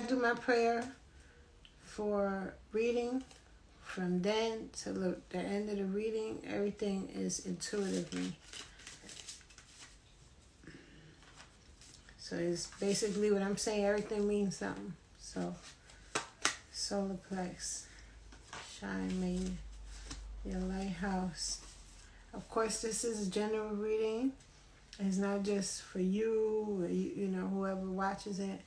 do my prayer for reading, from then to the end of the reading, everything is intuitively. So it's basically what I'm saying, everything means something. So, solar plex, shine, made your lighthouse. Of course, this is a general reading. It's not just for you, or you know, whoever watches it.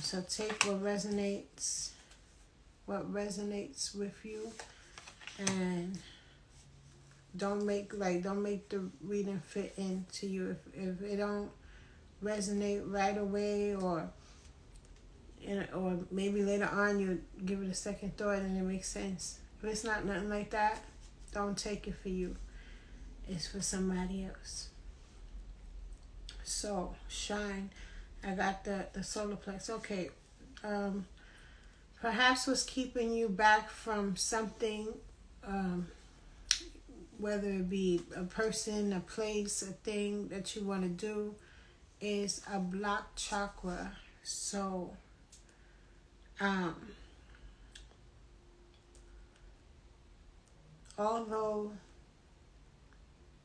So take what resonates with you, and don't make the reading fit into you. If it don't resonate right away, or maybe later on you give it a second thought and it makes sense. If it's not nothing like that, don't take it for you. It's for somebody else. So, shine. I got the solar plex. Okay. Perhaps what's keeping you back from something, whether it be a person, a place, a thing that you want to do, is a blocked chakra. So, although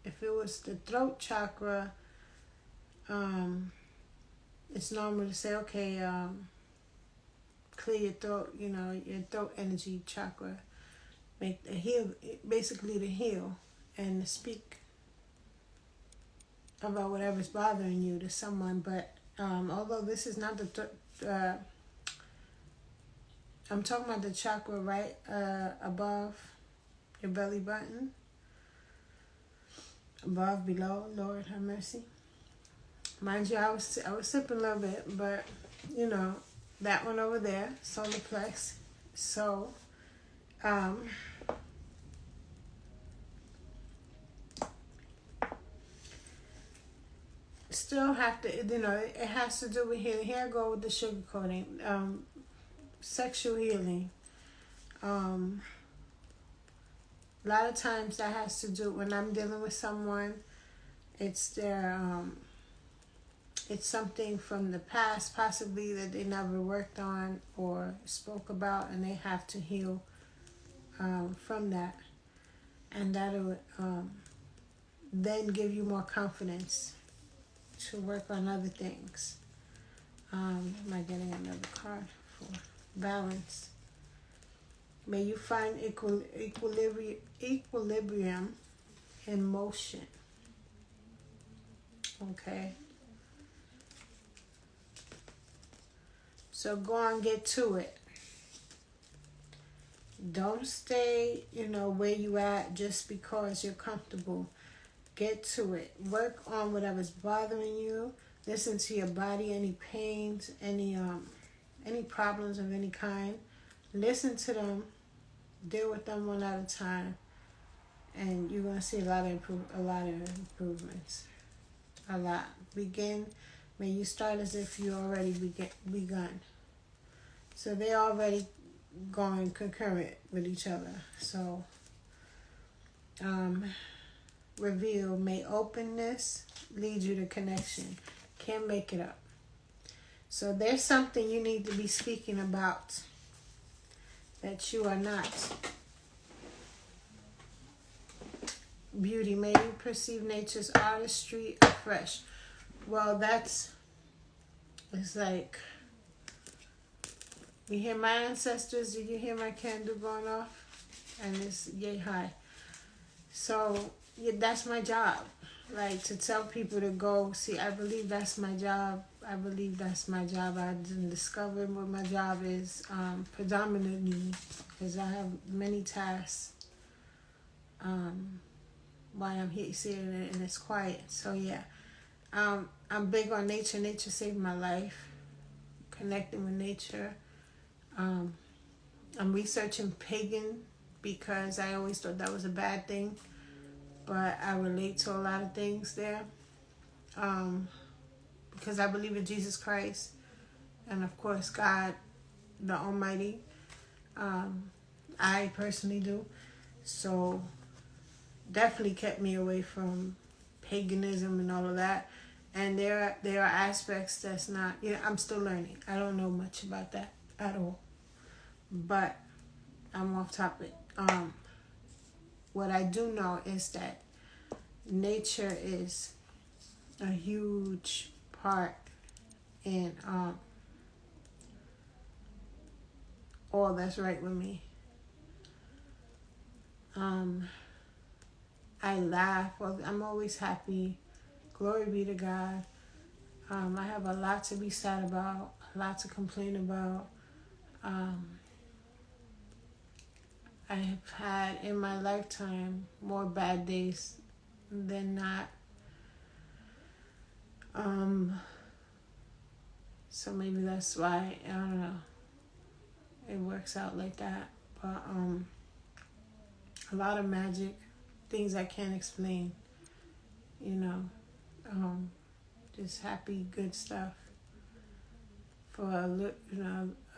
if it was the throat chakra, it's normal to say, okay, clear your throat, your throat energy chakra, make the heal, basically to heal and to speak about whatever's bothering you to someone. But although this is not I'm talking about the chakra right above your belly button, above, below, Lord have mercy. Mind you, I was sipping a little bit, but that one over there, solar plex. So, still have to, it has to do with healing. Here I go with the sugar coating. Sexual healing. A lot of times that has to do, when I'm dealing with someone, it's their, it's something from the past, possibly that they never worked on or spoke about, and they have to heal from that. And that'll then give you more confidence to work on other things. Am I getting another card for balance? May you find equilibrium in motion. Okay. So go on, get to it. Don't stay, where you at just because you're comfortable. Get to it. Work on whatever's bothering you. Listen to your body, any pains, any problems of any kind. Listen to them. Deal with them one at a time. And you're going to see a lot of improvements. A lot. Begin. May you start as if you already begun. So they're already going concurrent with each other. So, reveal. May openness lead you to connection. Can't make it up. So there's something you need to be speaking about that you are not. Beauty. May you perceive nature's artistry afresh. Well, it's like, you hear my ancestors, did you hear my candle going off? And it's yay high. So, yeah, that's my job. Like, to tell people to go, see, I believe that's my job. I didn't discover what my job is, predominantly, because I have many tasks while I'm here sitting and it's quiet. So, yeah. I'm big on nature. Nature saved my life. Connecting with nature. I'm researching pagan because I always thought that was a bad thing. But I relate to a lot of things there. Because I believe in Jesus Christ. And of course, God, the Almighty. I personally do. So, definitely kept me away from paganism and all of that. And there are aspects that's not, I'm still learning. I don't know much about that at all. But I'm off topic. What I do know is that nature is a huge part in all that's right with me. I laugh. Well, I'm always happy. Glory be to God. I have a lot to be sad about, a lot to complain about. I have had in my lifetime more bad days than not. So maybe that's why, I don't know, it works out like that. But a lot of magic, things I can't explain, just happy, good stuff for a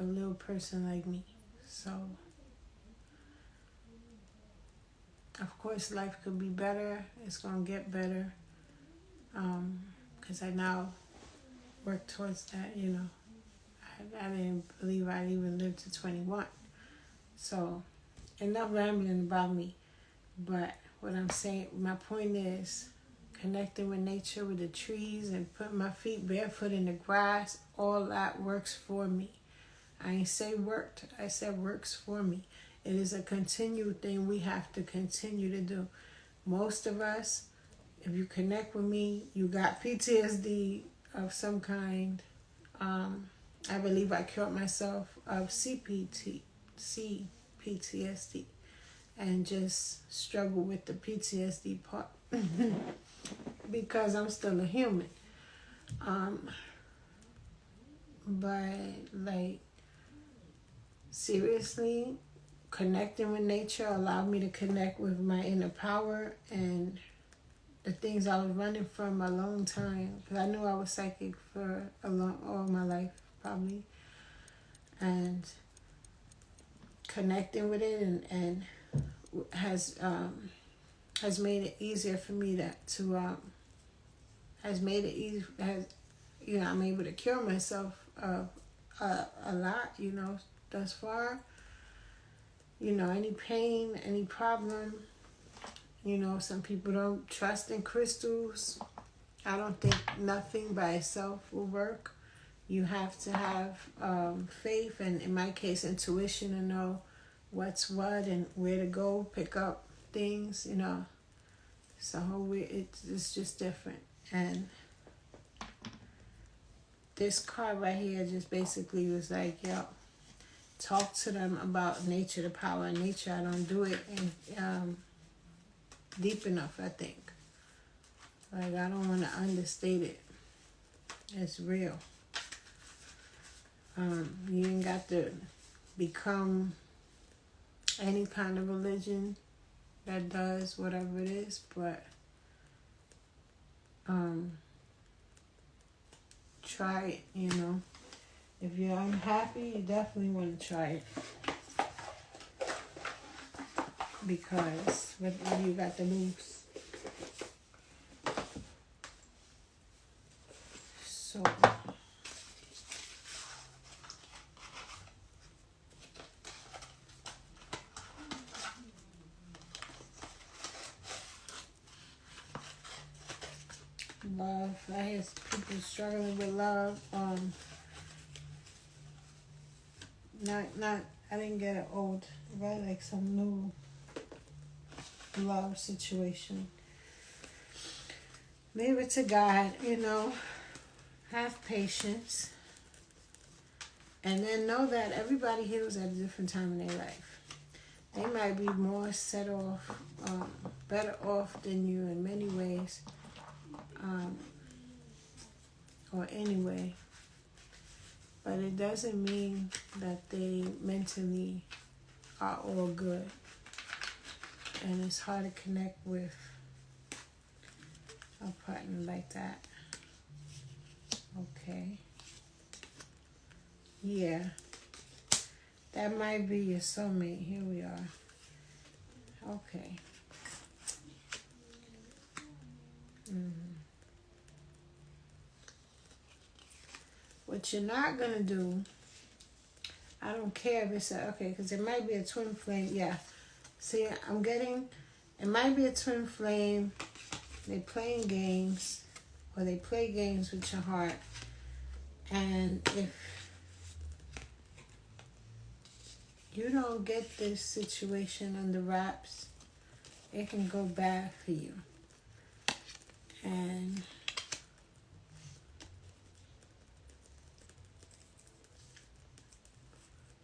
little person like me. So, of course, life could be better. It's going to get better. Because I now work towards that, I didn't believe I'd even live to 21. So, enough rambling about me. But what I'm saying, my point is, connecting with nature, with the trees, and putting my feet barefoot in the grass, all that works for me. I ain't say worked, I said works for me. It is a continued thing we have to continue to do. Most of us, if you connect with me, you got PTSD of some kind. I believe I cured myself of CPTSD and just struggle with the PTSD part because I'm still a human. But like, seriously, connecting with nature allowed me to connect with my inner power and the things I was running from a long time. Because I knew I was psychic for all my life, probably. And connecting with it and has made it easier for me I'm able to cure myself of a lot, thus far. Any pain, any problem. Some people don't trust in crystals. I don't think nothing by itself will work. You have to have faith and, in my case, intuition to know what's what and where to go, pick up things, So it's just different. And this card right here just basically was like, talk to them about nature, the power of nature. I don't do it deep enough, I think. Like, I don't want to understate it. It's real. You ain't got to become any kind of religion that does whatever it is, but try it, If you're unhappy, you definitely want to try it. Because what you got to lose? So love. I hear people struggling with love. Not. I didn't get an old. Right, like some new love situation. Leave it to God. Have patience, and then know that everybody heals at a different time in their life. They might be more set off, better off than you in many ways. Or anyway, but it doesn't mean that they mentally are all good, and it's hard to connect with a partner like that. Okay, yeah, that might be your soulmate. Here we are. Okay. What you're not going to do, I don't care if it's okay, because it might be a twin flame. Yeah. See, I'm getting, it might be a twin flame. They playing games, or they play games with your heart. And if you don't get this situation under wraps, it can go bad for you. And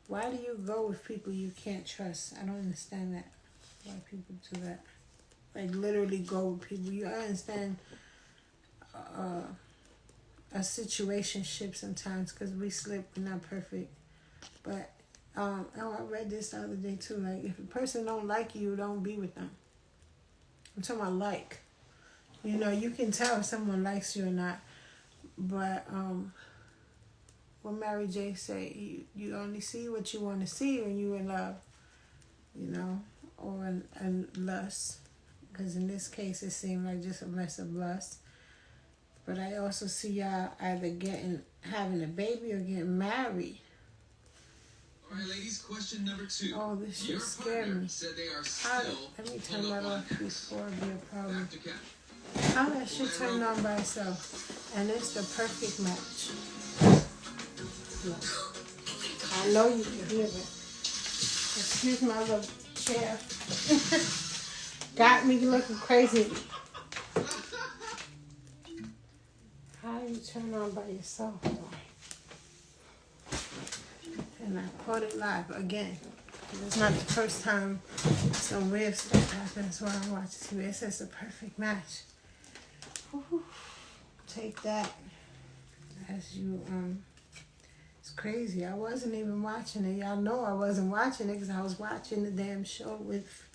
why do you go with people you can't trust? I don't understand that. Why people do that? Like literally go with people. You understand a situationship sometimes because we slip, we're not perfect. But I read this the other day too. Like if a person don't like you, don't be with them. I'm talking about like. You know, you can tell if someone likes you or not. But what Mary J say, you only see what you want to see when you in love. You know, or in lust. Because in this case, it seemed like just a mess of lust. But I also see y'all either having a baby or getting married. All right, ladies, question number 2. Oh, this shit scared me. Said they are Let me turn that off before it be a problem. Back to Ken. How that shit turned on by itself? And it's the perfect match. Look. I know you can hear it. Excuse my little chair. Got me looking crazy. How do you turn on by yourself, though? And I caught it live again. It's not the first time some weird stuff happens while I'm watching TV. It says the perfect match. Whew. Take that as you, it's crazy. I wasn't even watching it. Y'all know I wasn't watching it because I was watching the damn show with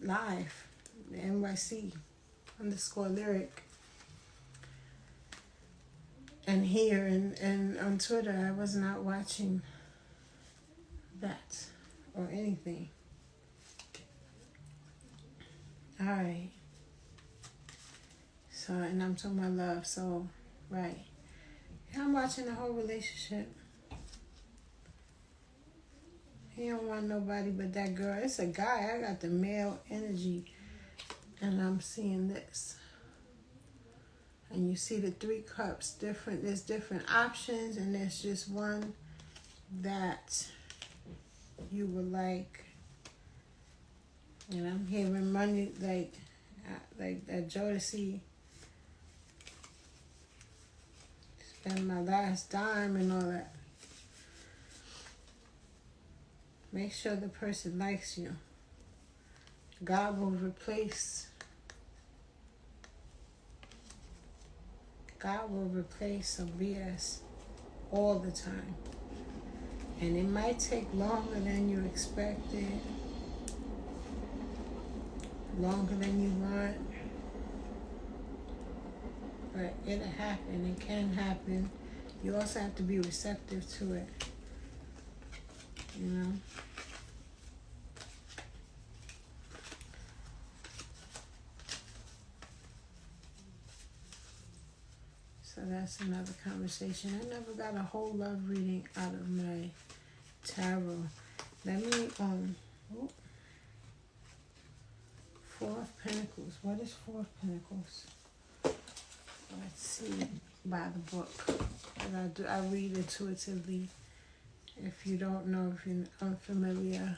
live, the NYC _lyric. And here and on Twitter, I was not watching that or anything. All right. So, and I'm talking about love. So, right. Yeah, I'm watching the whole relationship. He don't want nobody but that girl. It's a guy. I got the male energy. And I'm seeing this. And you see the 3 cups. There's different options. And there's just one that you would like. And I'm hearing money like that Jodeci. Spend my last dime and all that. Make sure the person likes you. God will replace some BS all the time. And it might take longer than you expected, longer than you want. But it'll happen. It can happen. You also have to be receptive to it. You know? So that's another conversation. I never got a whole love reading out of my tarot. Let me, 4 of Pentacles. What is 4 of Pentacles? Let's see by the book. And I read intuitively. If you don't know, if you're unfamiliar.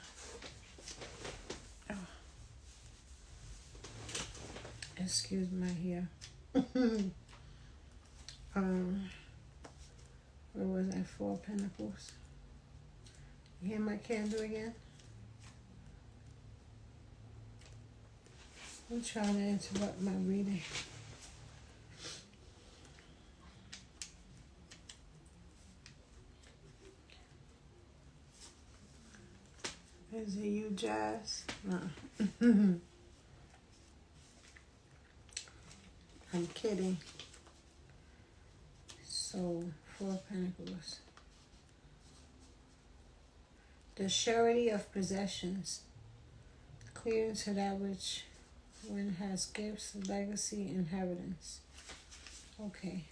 Oh. Excuse my hair. Where was that? 4 of Pentacles. You hear my candle again? I'm trying to interrupt my reading. Is it you, Jazz? No. I'm kidding. So, 4 of Pentacles. The surety of possessions. Clear into that which one has gifts, legacy, inheritance. Okay.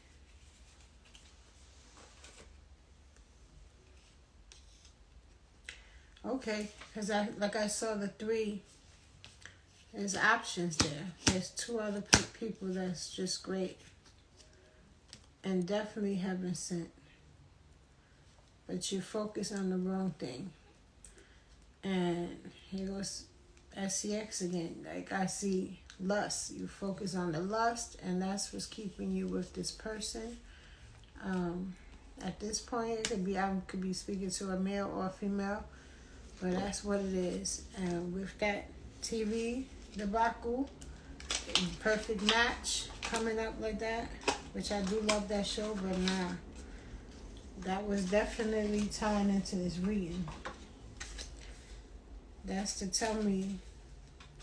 Okay, because I saw the 3. There's options there. There's 2 other people that's just great. And definitely heaven sent. But you focus on the wrong thing. And here goes SEX again. Like I see lust. You focus on the lust, and that's what's keeping you with this person. At this point, I could be speaking to a male or a female, but that's what it is. And with that TV debacle, perfect match coming up like that, which I do love that show, but nah, that was definitely tying into this reading. That's to tell me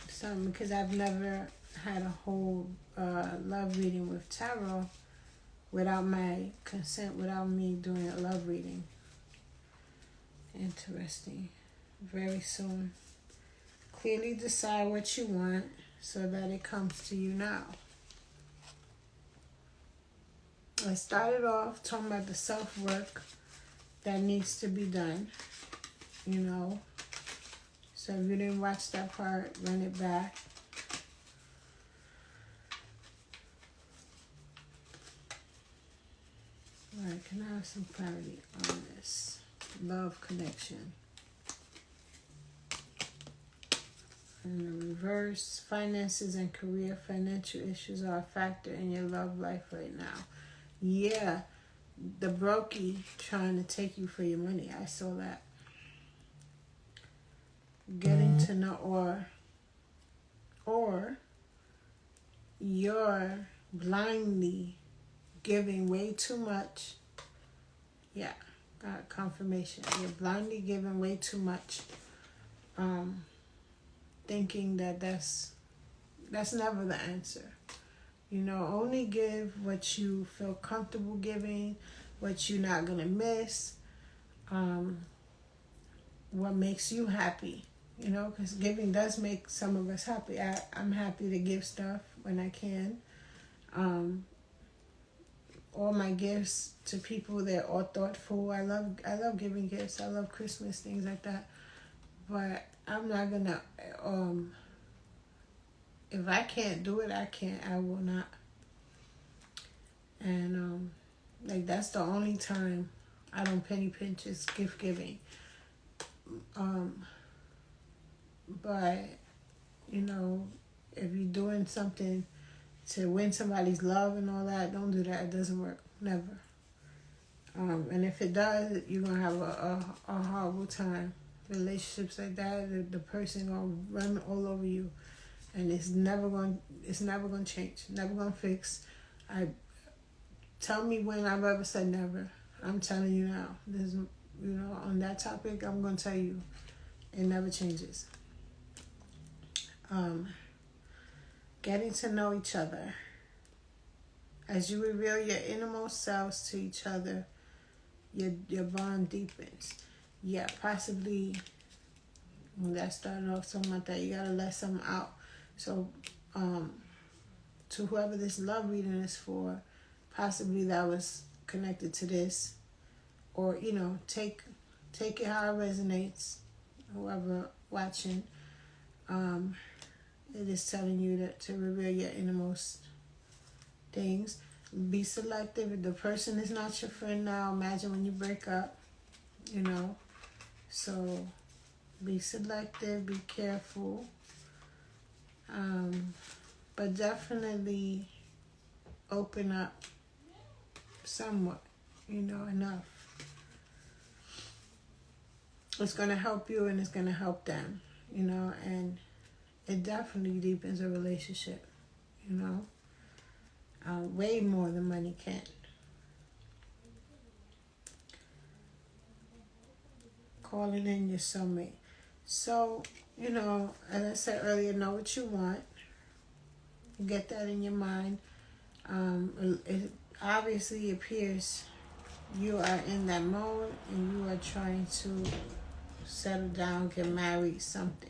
something, because I've never had a whole love reading with tarot without my consent, without me doing a love reading. Interesting. Very soon. Clearly decide what you want so that it comes to you now. I started off talking about the self-work that needs to be done, you know. So if you didn't watch that part, run it back. Alright, can I have some clarity on this? Love connection. In the reverse, finances and career, financial issues are a factor in your love life right now. Yeah, the brokey trying to take you for your money. I saw that. Getting to know, or you're blindly giving way too much. Yeah, got confirmation. You're blindly giving way too much. Thinking that's never the answer. You know, only give what you feel comfortable giving, what you're not gonna miss, what makes you happy. You know, because giving does make some of us happy. I'm happy to give stuff when I can. All my gifts to people, they're all thoughtful. I love giving gifts. I love Christmas, things like that. But I'm not gonna, if I can't do it, I will not. And, like, that's the only time I don't penny pinch is gift giving. But, you know, if you're doing something to win somebody's love and all that, don't do that. It doesn't work. Never. And if it does, you're going to have a horrible time. Relationships like that, the person going to run all over you. And it's never going to change. Never going to fix. Tell me when I've ever said never. I'm telling you now. There's, you know, on that topic, I'm going to tell you, it never changes. Getting to know each other. As you reveal your innermost selves to each other, your bond deepens. Yeah, possibly when that started off something like that, you gotta let something out. So, to whoever this love reading is for, possibly that was connected to this, or you know, take it how it resonates. Whoever watching, it is telling you to reveal your innermost things. Be selective. If the person is not your friend now, imagine when you break up, you know. So be selective, be careful. But definitely open up somewhat, you know, enough. It's going to help you and it's going to help them, you know, and it definitely deepens a relationship, you know, way more than money can. Calling in your soulmate. So, you know, as I said earlier, know what you want. Get that in your mind. It obviously appears you are in that mode and you are trying to settle down, get married, something.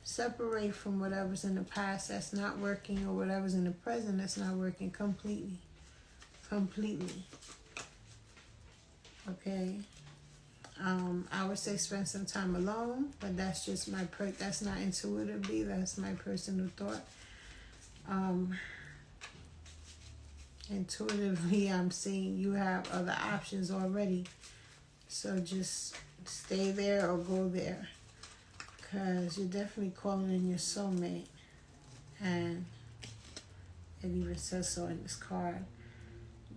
Separate from whatever's in the past that's not working, or whatever's in the present that's not working completely. Completely. Okay? I would say spend some time alone, but that's just that's not intuitively, that's my personal thought. Intuitively, I'm seeing you have other options already. So just stay there or go there. Because you're definitely calling in your soulmate. And it even says so in this card.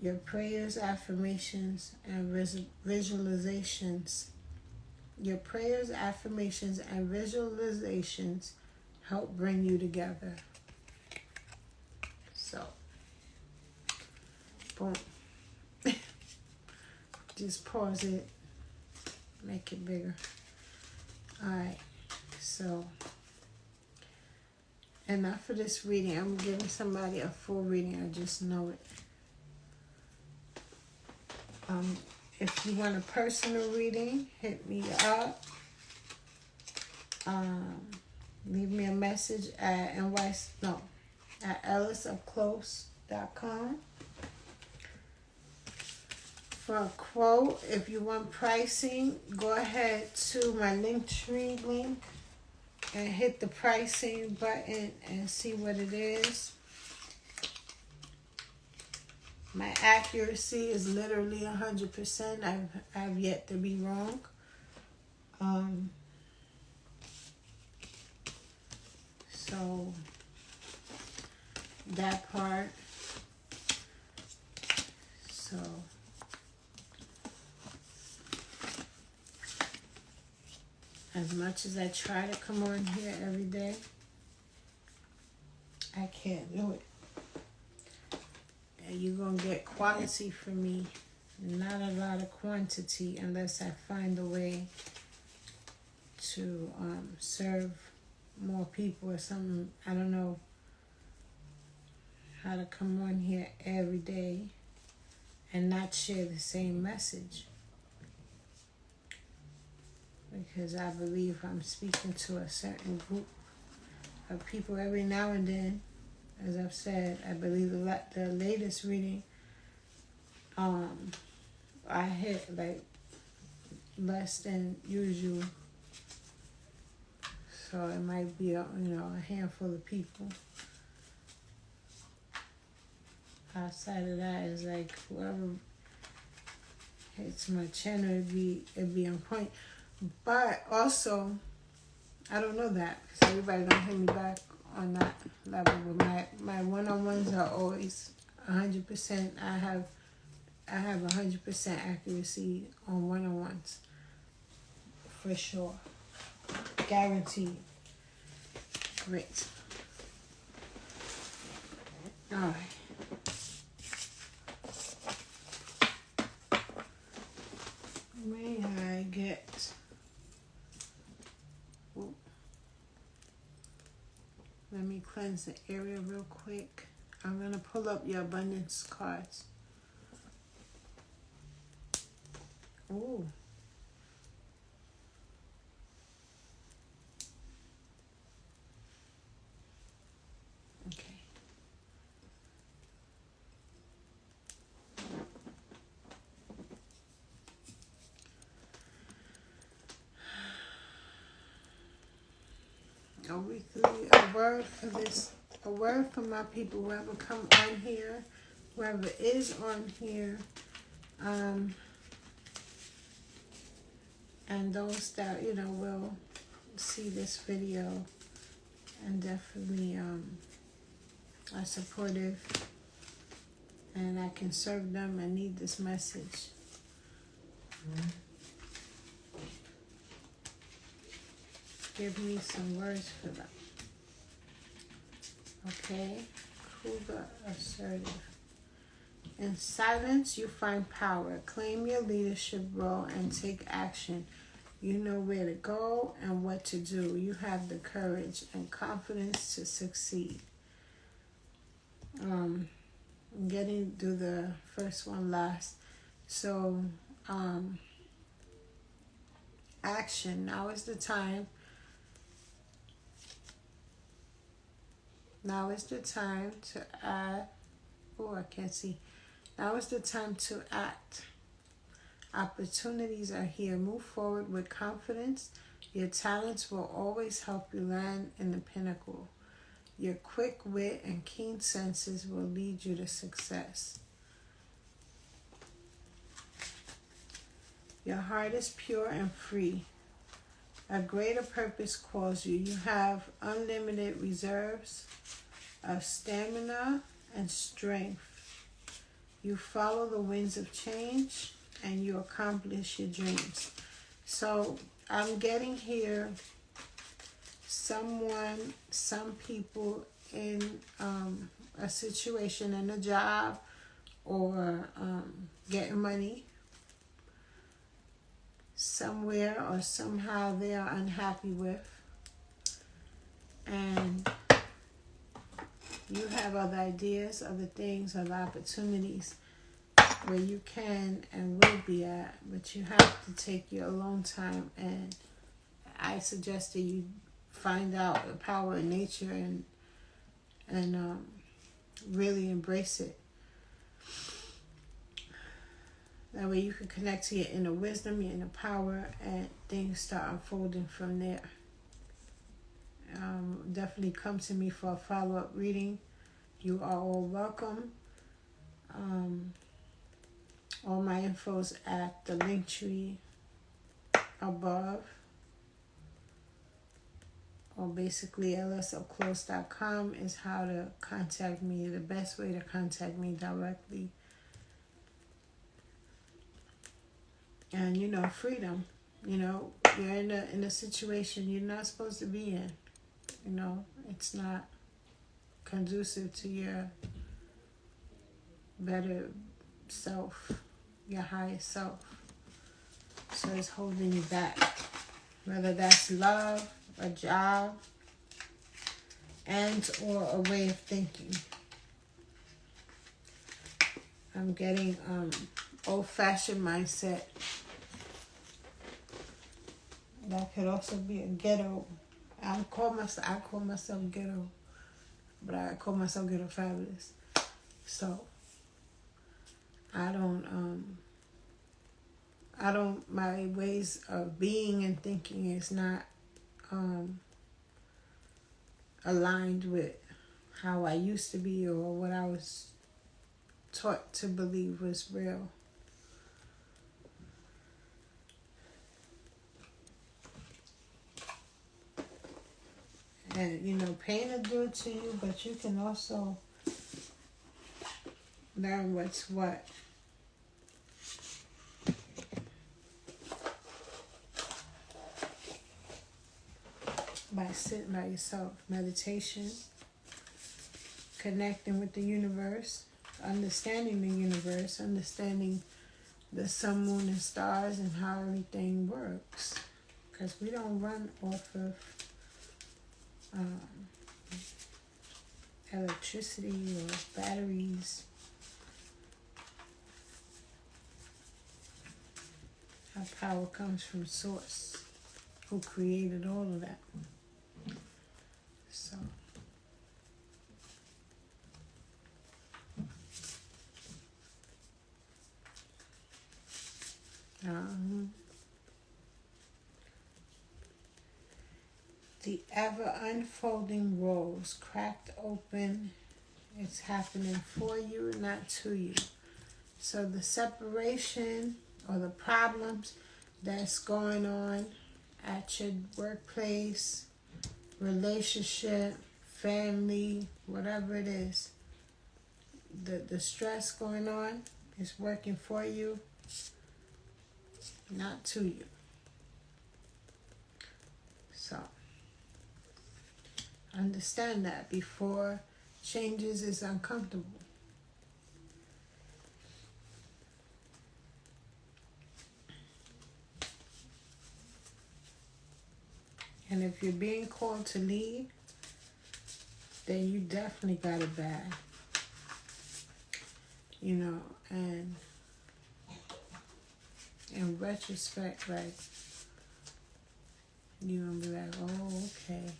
Your prayers, affirmations, and visualizations. Your prayers, affirmations, and visualizations help bring you together. So, boom. Just pause it. Make it bigger. Alright. So, enough for this reading. I'm giving somebody a full reading. I just know it. If you want a personal reading, hit me up. Leave me a message at ellisupclose.com. For a quote, if you want pricing, go ahead to my Linktree link and hit the pricing button and see what it is. My accuracy is literally 100%. I've yet to be wrong. So that part. So as much as I try to come on here every day, I can't do it. You're going to get quality from me, not a lot of quantity, unless I find a way to serve more people or something. I don't know how to come on here every day and not share the same message. Because I believe I'm speaking to a certain group of people every now and then. As I've said, I believe the latest reading, I hit like less than usual. So it might be a handful of people. Outside of that is like whoever hits my channel, it'd be on point. But also, I don't know that because everybody don't hit me back on that level. But my one-on-ones are always 100%. I have 100% accuracy on one-on-ones for sure, guaranteed. Great. All right. May I get? Ooh. Let me cleanse the area real quick. I'm going to pull up your abundance cards. Ooh. Okay. A word for my people, whoever come on here, whoever is on here, and those that, will see this video and definitely are supportive and I can serve them and need this message. Give me some words for them. Okay, Cougar assertive. In silence, you find power. Claim your leadership role and take action. You know where to go and what to do. You have the courage and confidence to succeed. I'm getting to the first one last. So, action. Now is the time Now is the time to add. Oh, I can't see. Now is the time to act. Opportunities are here. Move forward with confidence. Your talents will always help you land in the pinnacle. Your quick wit and keen senses will lead you to success. Your heart is pure and free. A greater purpose calls you. You have unlimited reserves of stamina and strength. You follow the winds of change and you accomplish your dreams. So I'm getting here some people in a situation, in a job, or getting money somewhere or somehow they are unhappy with, and you have other ideas, other things, other opportunities where you can and will be at, but you have to take your alone time, and I suggest that you find out the power of nature and really embrace it. That way you can connect to your inner wisdom, your inner power, and things start unfolding from there. Definitely come to me for a follow-up reading. You are all welcome. All my info is at the link tree above, or basically lsupclose.com is how to contact me, the best way to contact me directly. And freedom, you're in a situation you're not supposed to be in. It's not conducive to your better self, your higher self. So it's holding you back, whether that's love, a job, and or a way of thinking. I'm getting old-fashioned mindset. That could also be a ghetto. I call myself ghetto, but I call myself ghetto fabulous. So my ways of being and thinking is not aligned with how I used to be or what I was taught to believe was real. And pain will do it to you, but you can also learn what's what. By sitting by yourself. Meditation, connecting with the universe, understanding the universe, understanding the sun, moon, and stars, and how everything works. Because we don't run off of electricity or batteries. Our power comes from Source, who created all of that. So the ever unfolding rose cracked open. It's happening for you, not to you. So the separation or the problems that's going on at your workplace, relationship, family, whatever it is, the stress going on is working for you, not to you. So understand that before changes is uncomfortable. And if you're being called to lead, then you definitely got it bad. And in retrospect, like, you're going to be like, oh, okay.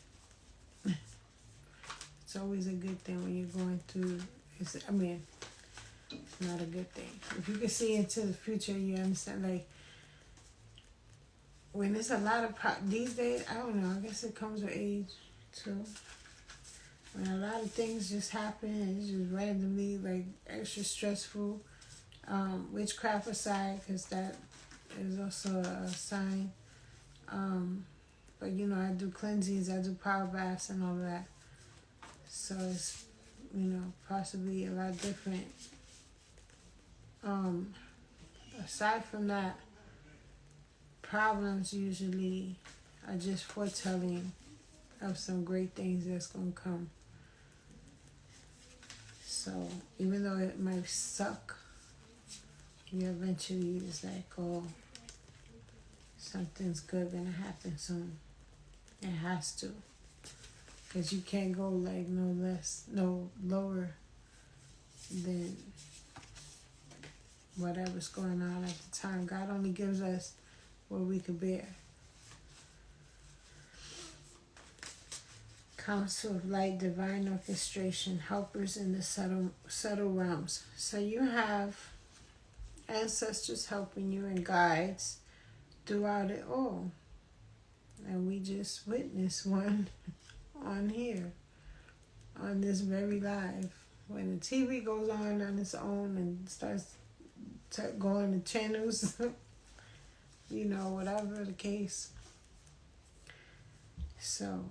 It's always a good thing when you're going through. It's not a good thing. If you can see into the future, you understand. Like when there's a lot of these days, I don't know. I guess it comes with age too. When a lot of things just happen, and it's just randomly like extra stressful. Witchcraft aside, because that is also a sign. But I do cleansings, I do power baths and all that. So it's, possibly a lot different. Aside from that, problems usually are just foretelling of some great things that's going to come. So even though it might suck, you eventually is like, oh, something's good going to happen soon. It has to. Because you can't go like no lower than whatever's going on at the time. God only gives us what we can bear. Council of Light, Divine Orchestration, helpers in the subtle realms. So you have ancestors helping you and guides throughout it all. And we just witnessed one on here, on this very live. When the TV goes on its own and starts going to channels, whatever the case. So,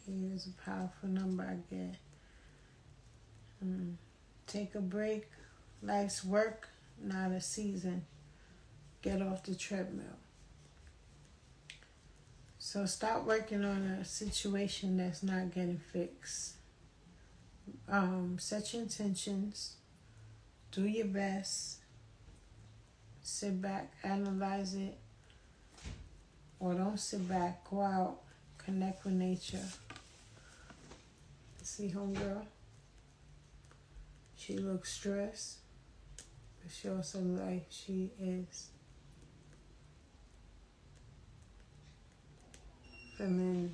here's a powerful number I get. Take a break. Life's work, not a season. Get off the treadmill. So stop working on a situation that's not getting fixed. Set your intentions. Do your best. Sit back, analyze it. Or don't sit back. Go out. Connect with nature. See homegirl? She looks stressed. But she also looks like she is feeling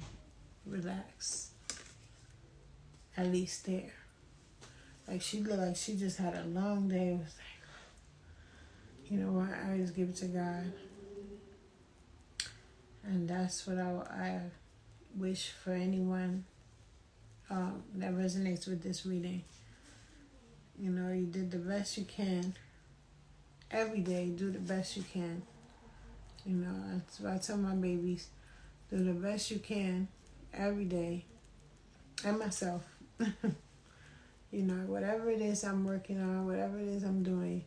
relaxed. At least there. Like she looked like she just had a long day. It was like, you know what? I always give it to God. And that's what I wish for anyone that resonates with this reading. You did the best you can. Every day, do the best you can. That's what I tell my babies. Do the best you can every day. And myself. Whatever it is I'm working on, whatever it is I'm doing,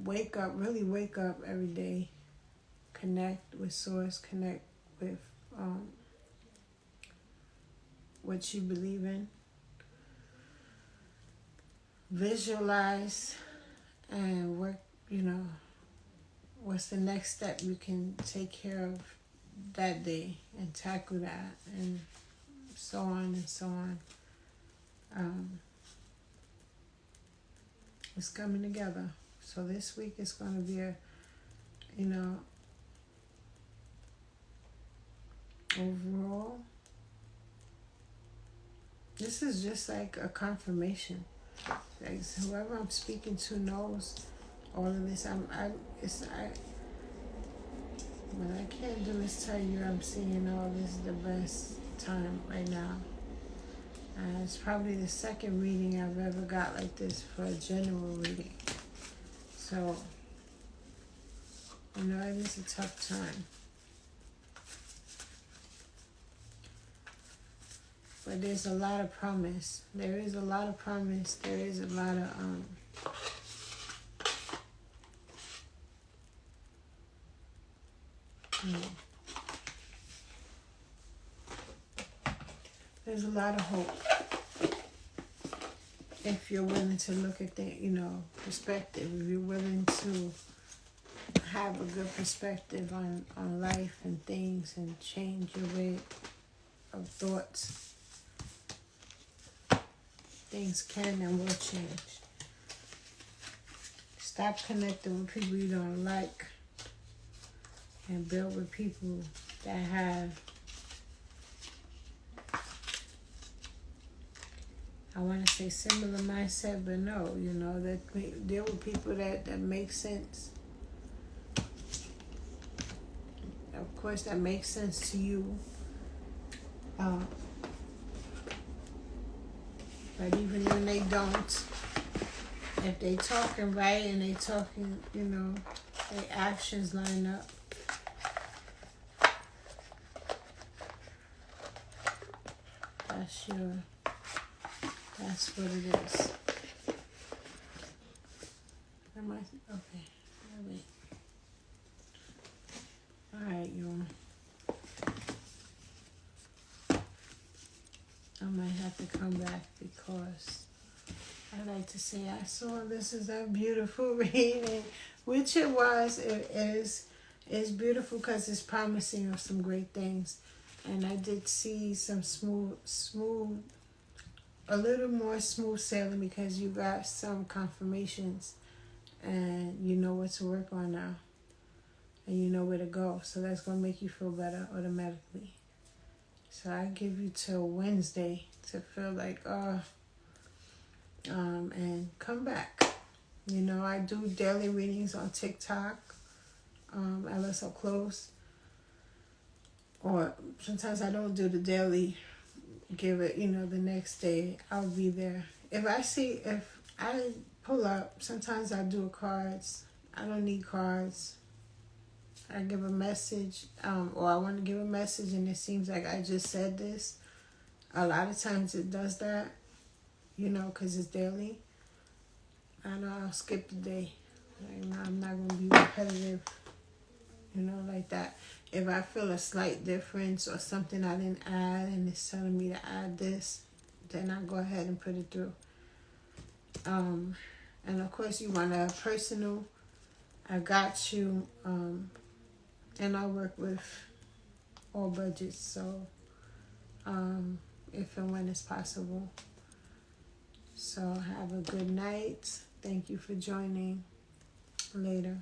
wake up, really wake up every day. Connect with Source, connect with what you believe in. Visualize and work, what's the next step you can take care of that day and tackle that and so on and so on. It's coming together. So this week is going to be overall, this is just like a confirmation. Like whoever I'm speaking to knows all of this. What I can't do is tell you I'm seeing this is the best time right now. It's probably the second reading I've ever got like this for a general reading. So, it is a tough time. But there's a lot of promise. There is a lot of promise. There is a lot of there's a lot of hope if you're willing to look at the perspective. If you're willing to have a good perspective on life and things and change your way of thoughts, things can and will change. Stop connecting with people you don't like and build with people that have, I want to say similar mindset, but no, you know, that deal with people that make sense. Of course, that makes sense to you. But even when they don't, if they talking right and they talking, you know, their actions line up. That's what it is. Am I, okay, wait. Alright, y'all. I might have to come back because I like to say I saw this is a beautiful reading, which it was. It is. It's beautiful because it's promising of some great things. And I did see some smooth, a little more smooth sailing because you got some confirmations and you know what to work on now. And you know where to go. So that's going to make you feel better automatically. So I give you till Wednesday to feel like, and come back. You know, I do daily readings on TikTok, Alice Up Close. Or sometimes I don't do the daily, give it, you know, the next day. I'll be there. If I pull up, sometimes I do cards. I don't need cards. I give a message, or I want to give a message and it seems like I just said this. A lot of times it does that, you know, because it's daily. I know I'll skip the day. Like, I'm not going to be repetitive, you know, like that. If I feel a slight difference or something I didn't add and it's telling me to add this, then I go ahead and put it through. And of course you want a personal, I got you, and I work with all budgets, so if and when it's possible. So have a good night. Thank you for joining. Later.